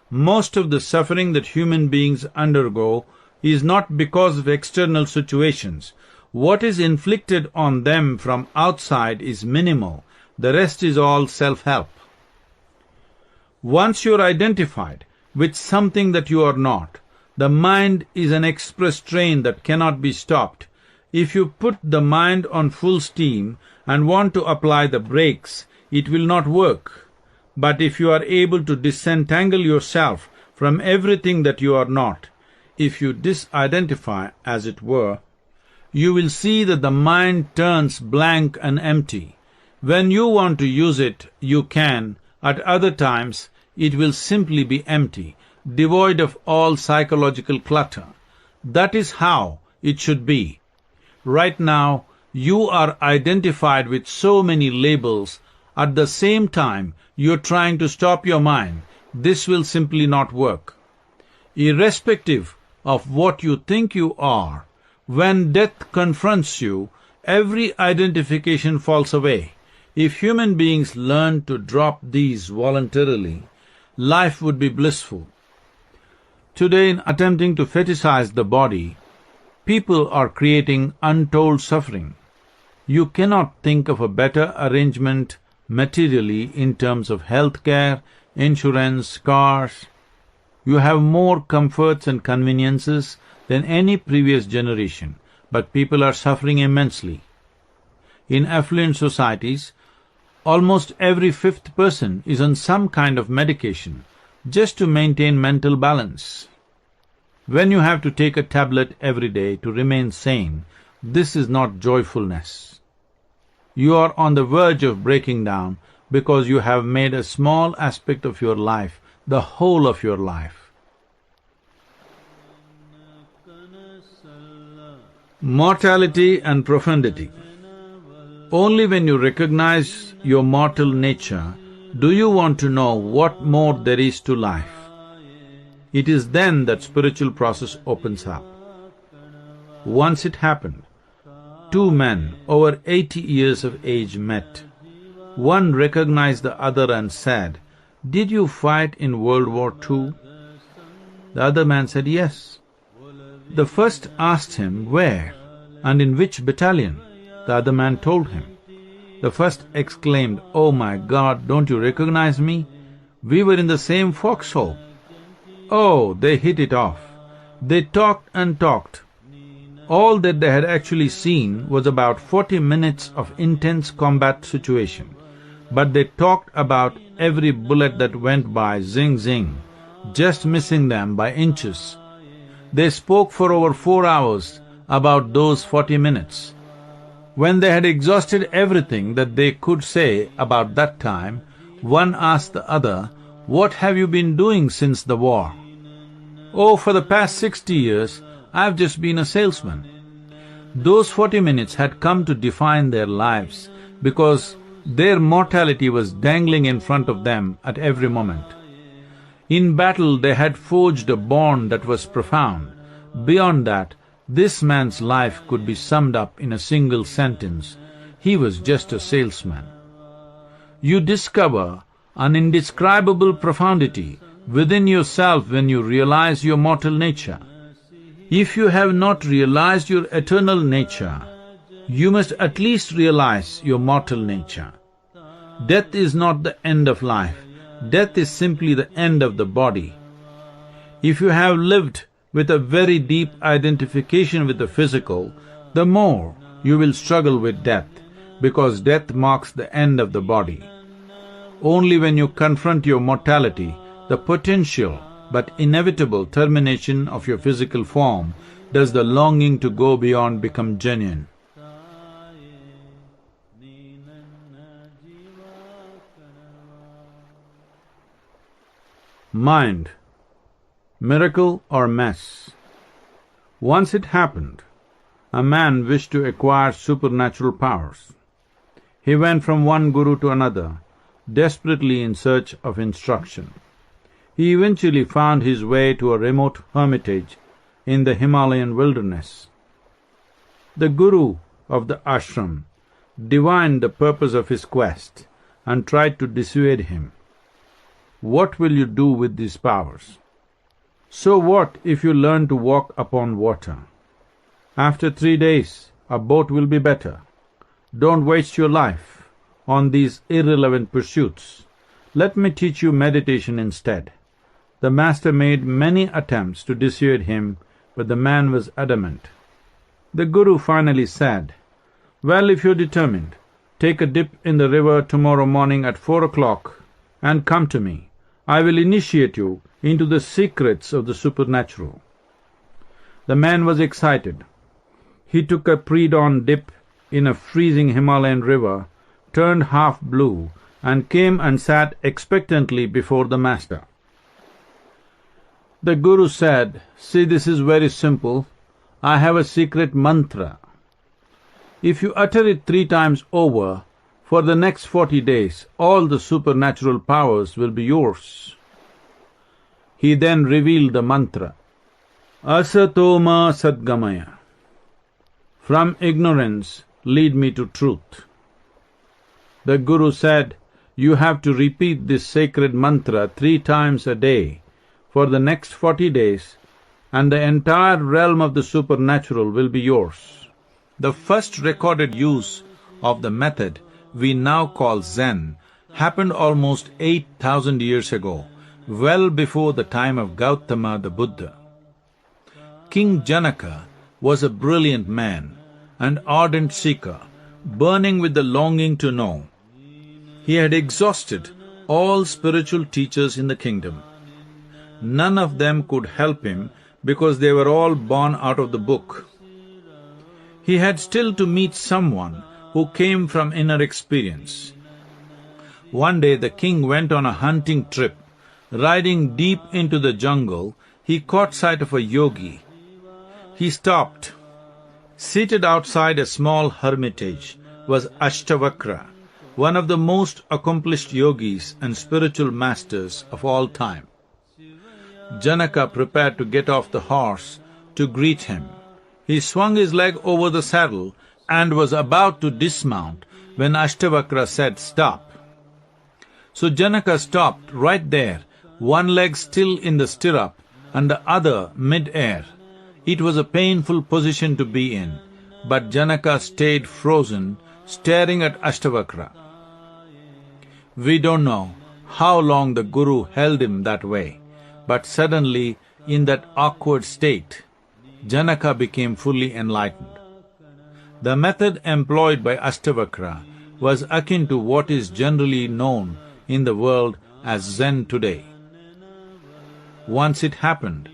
Most of the suffering that human beings undergo is not because of external situations. What is inflicted on them from outside is minimal, the rest is all self-help. Once you are identified with something that you are not, the mind is an express train that cannot be stopped. If you put the mind on full steam and want to apply the brakes, it will not work. But if you are able to disentangle yourself from everything that you are not, if you disidentify, as it were, you will see that the mind turns blank and empty. When you want to use it, you can. At other times, it will simply be empty, devoid of all psychological clutter. That is how it should be. Right now, you are identified with so many labels. At the same time, you are trying to stop your mind. This will simply not work. Irrespective of what you think you are, when death confronts you, every identification falls away. If human beings learn to drop these voluntarily, life would be blissful. Today, in attempting to fetishize the body, people are creating untold suffering. You cannot think of a better arrangement materially in terms of health care, insurance, cars. You have more comforts and conveniences than any previous generation, but people are suffering immensely. In affluent societies, almost every fifth person is on some kind of medication just to maintain mental balance. When you have to take a tablet every day to remain sane, this is not joyfulness. You are on the verge of breaking down because you have made a small aspect of your life the whole of your life. Mortality and profundity. Only when you recognize your mortal nature do you want to know what more there is to life. It is then that spiritual process opens up. Once it happened. Two men over 80 years of age met. One recognized the other and said, "Did you fight in World War II?" The other man said, "Yes." The first asked him where and in which battalion. The other man told him. The first exclaimed, "Oh my God, don't you recognize me? We were in the same foxhole." Oh, they hit it off. They talked and talked. All that they had actually seen was about 40 minutes of intense combat situation, but they talked about every bullet that went by, zing zing, just missing them by inches. They spoke for over 4 hours about those 40 minutes. When they had exhausted everything that they could say about that time, one asked the other, "What have you been doing since the war?" "Oh, for the past 60 years, I've just been a salesman." Those 40 minutes had come to define their lives because their mortality was dangling in front of them at every moment. In battle they had forged a bond that was profound. Beyond that, this man's life could be summed up in a single sentence: he was just a salesman. You discover an indescribable profundity within yourself when you realize your mortal nature. If you have not realized your eternal nature, you must at least realize your mortal nature. Death is not the end of life, death is simply the end of the body. If you have lived with a very deep identification with the physical, the more you will struggle with death, because death marks the end of the body. Only when you confront your mortality, the potential but inevitable termination of your physical form, does the longing to go beyond become genuine. Mind, miracle or mess? Once it happened, a man wished to acquire supernatural powers. He went from one guru to another, desperately in search of instruction. He eventually found his way to a remote hermitage in the Himalayan wilderness. The guru of the ashram divined the purpose of his quest and tried to dissuade him. "What will you do with these powers? So what if you learn to walk upon water? After 3 days, a boat will be better. Don't waste your life on these irrelevant pursuits. Let me teach you meditation instead." The master made many attempts to dissuade him, but the man was adamant. The guru finally said, "Well, if you're determined, take a dip in the river tomorrow morning at 4 o'clock and come to me. I will initiate you into the secrets of the supernatural." The man was excited. He took a pre-dawn dip in a freezing Himalayan river, turned half blue, and came and sat expectantly before the master. The guru said, "See, this is very simple. I have a secret mantra. If you utter it 3 times over, for the next 40 days, all the supernatural powers will be yours." He then revealed the mantra, "Asatoma Sadgamaya." From ignorance, lead me to truth. The guru said, "You have to repeat this sacred mantra 3 times a day for the next 40 days, and the entire realm of the supernatural will be yours." The first recorded use of the method we now call Zen happened almost 8,000 years ago, well before the time of Gautama the Buddha. King Janaka was a brilliant man, an ardent seeker, burning with the longing to know. He had exhausted all spiritual teachers in the kingdom. None of them could help him because they were all born out of the book. He had still to meet someone who came from inner experience. One day the king went on a hunting trip. Riding deep into the jungle, he caught sight of a yogi. He stopped. Seated outside a small hermitage was Ashtavakra, one of the most accomplished yogis and spiritual masters of all time. Janaka prepared to get off the horse to greet him. He swung his leg over the saddle and was about to dismount when Ashtavakra said, "Stop." So Janaka stopped right there, one leg still in the stirrup and the other mid-air. It was a painful position to be in, but Janaka stayed frozen, staring at Ashtavakra. We don't know how long the guru held him that way, but suddenly, in that awkward state, Janaka became fully enlightened. The method employed by Ashtavakra was akin to what is generally known in the world as Zen today. Once it happened,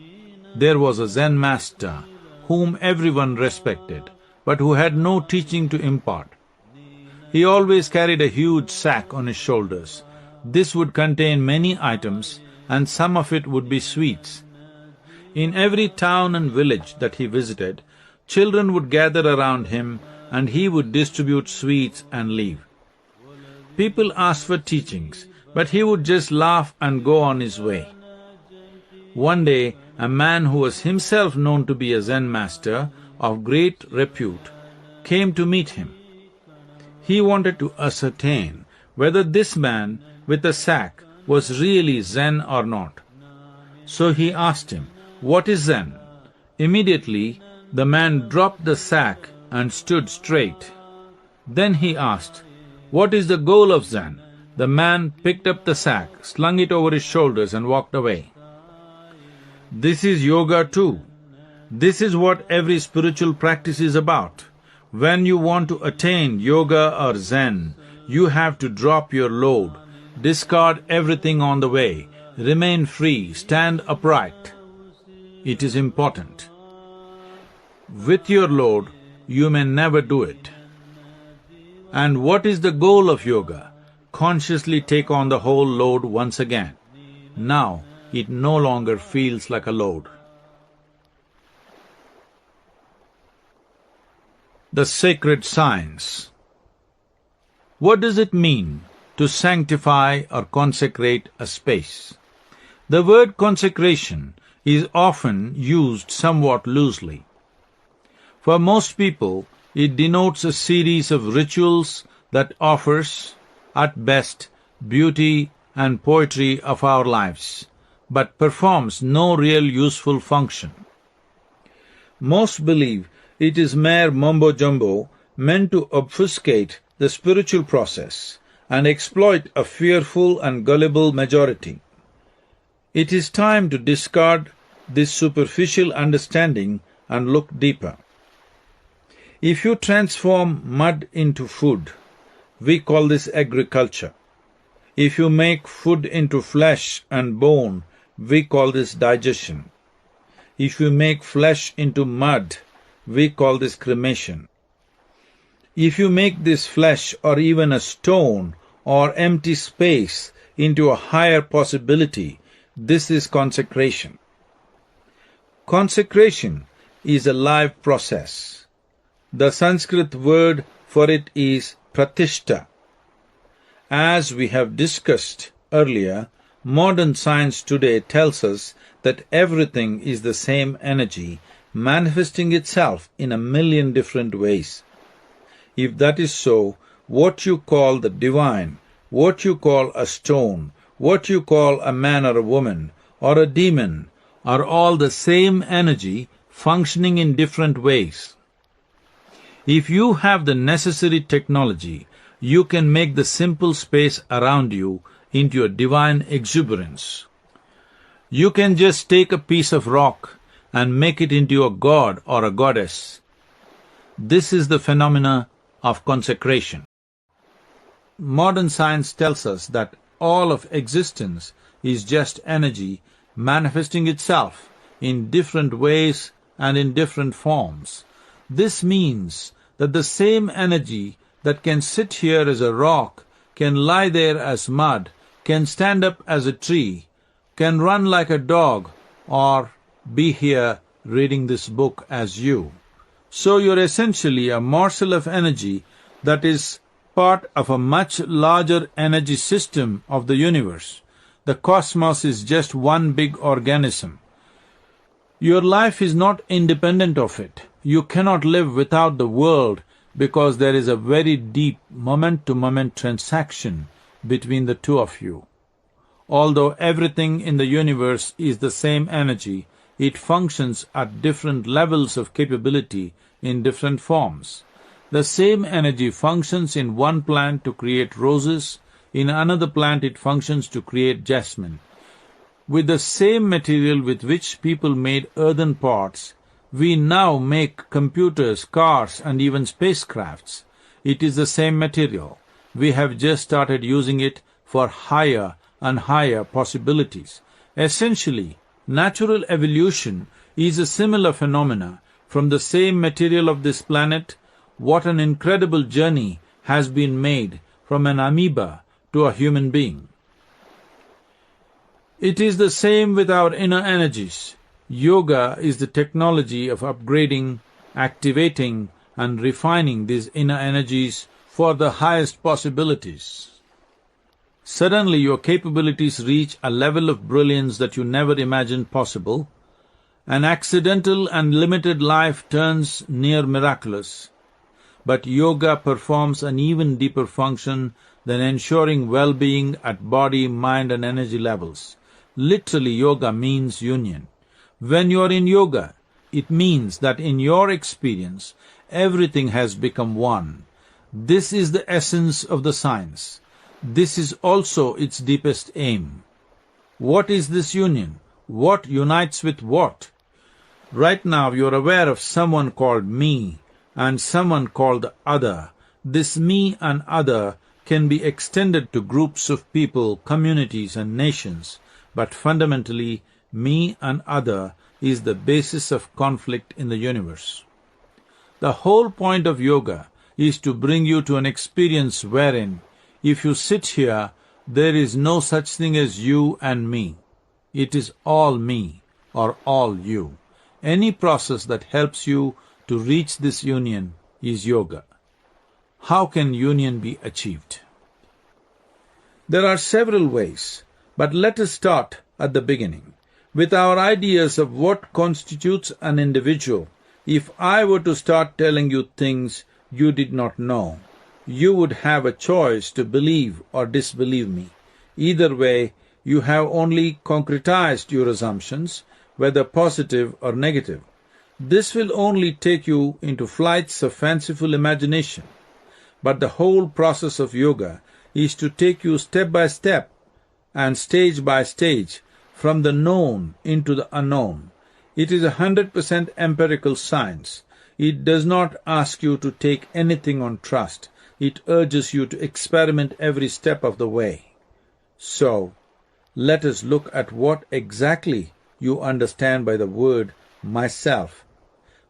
there was a Zen master whom everyone respected, but who had no teaching to impart. He always carried a huge sack on his shoulders. This would contain many items, and some of it would be sweets. In every town and village that he visited, children would gather around him and he would distribute sweets and leave. People asked for teachings, but he would just laugh and go on his way. One day, a man who was himself known to be a Zen master of great repute came to meet him. He wanted to ascertain whether this man with the sack was really Zen or not. So he asked him, "What is Zen?" Immediately, the man dropped the sack and stood straight. Then he asked, "What is the goal of Zen?" The man picked up the sack, slung it over his shoulders and walked away. This is yoga too. This is what every spiritual practice is about. When you want to attain yoga or Zen, you have to drop your load, discard everything on the way, remain free, stand upright. It is important. With your load, you may never do it. And what is the goal of yoga? Consciously take on the whole load once again. Now, it no longer feels like a load. The sacred science. What does it mean to sanctify or consecrate a space? The word consecration is often used somewhat loosely. For most people, it denotes a series of rituals that offers, at best, beauty and poetry of our lives, but performs no real useful function. Most believe it is mere mumbo-jumbo meant to obfuscate the spiritual process and exploit a fearful and gullible majority. It is time to discard this superficial understanding and look deeper. If you transform mud into food, we call this agriculture. If you make food into flesh and bone, we call this digestion. If you make flesh into mud, we call this cremation. If you make this flesh or even a stone or empty space into a higher possibility, this is consecration. Consecration is a live process. The Sanskrit word for it is pratishta. As we have discussed earlier, modern science today tells us that everything is the same energy manifesting itself in a million different ways. If that is so, what you call the divine, what you call a stone, what you call a man or a woman, or a demon, are all the same energy functioning in different ways. If you have the necessary technology, you can make the simple space around you into a divine exuberance. You can just take a piece of rock and make it into a god or a goddess. This is the phenomena of consecration. Modern science tells us that all of existence is just energy manifesting itself in different ways and in different forms. This means that the same energy that can sit here as a rock, can lie there as mud, can stand up as a tree, can run like a dog, or be here reading this book as you. So you're essentially a morsel of energy that is part of a much larger energy system of the universe. The cosmos is just one big organism. Your life is not independent of it. You cannot live without the world because there is a very deep moment-to-moment transaction between the two of you. Although everything in the universe is the same energy, it functions at different levels of capability in different forms. The same energy functions in one plant to create roses, in another plant it functions to create jasmine. With the same material with which people made earthen pots, We now make computers, cars, and even spacecrafts. It is the same material. We have just started using it for higher and higher possibilities. Essentially, natural evolution is a similar phenomena from the same material of this planet. What an incredible journey has been made from an amoeba to a human being. It is the same with our inner energies. Yoga is the technology of upgrading, activating, and refining these inner energies for the highest possibilities. Suddenly your capabilities reach a level of brilliance that you never imagined possible. An accidental and limited life turns near miraculous. But yoga performs an even deeper function than ensuring well-being at body, mind and energy levels. Literally, yoga means union. When you are in yoga, it means that in your experience, everything has become one. This is the essence of the science. This is also its deepest aim. What is this union? What unites with what? Right now you are aware of someone called me and someone called the other. This me and other can be extended to groups of people, communities and nations, but fundamentally, me and other is the basis of conflict in the universe. The whole point of yoga is to bring you to an experience wherein, if you sit here, there is no such thing as you and me. It is all me or all you. Any process that helps you to reach this union is yoga. How can union be achieved? There are several ways, but let us start at the beginning. With our ideas of what constitutes an individual, if I were to start telling you things you did not know, you would have a choice to believe or disbelieve me. Either way, you have only concretized your assumptions, whether positive or negative. This will only take you into flights of fanciful imagination. But the whole process of yoga is to take you step by step and stage by stage from the known into the unknown. It is 100% empirical science. It does not ask you to take anything on trust. It urges you to experiment every step of the way. So, let us look at what exactly you understand by the word myself.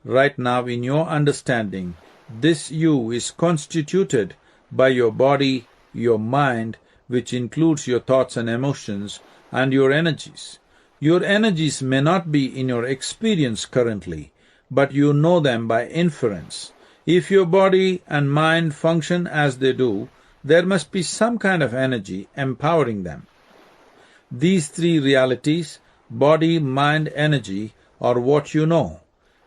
Right now, in your understanding, this you is constituted by your body, your mind, which includes your thoughts and emotions, and your energies. Your energies may not be in your experience currently, but you know them by inference. If your body and mind function as they do, there must be some kind of energy empowering them. These three realities, body, mind, energy, are what you know.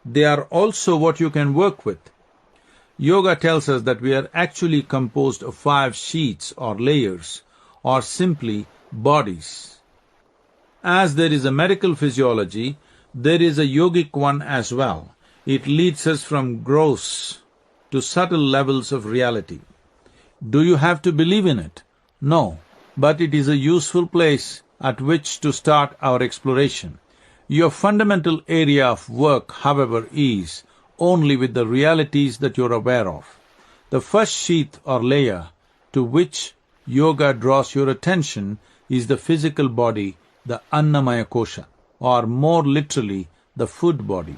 They are also what you can work with. Yoga tells us that we are actually composed of 5 sheets or layers, or simply bodies. As there is a medical physiology, there is a yogic one as well. It leads us from gross to subtle levels of reality. Do you have to believe in it? No, but it is a useful place at which to start our exploration. Your fundamental area of work, however, is only with the realities that you are aware of. The first sheath or layer to which yoga draws your attention is the physical body, the Annamaya Kosha, or more literally, the food body.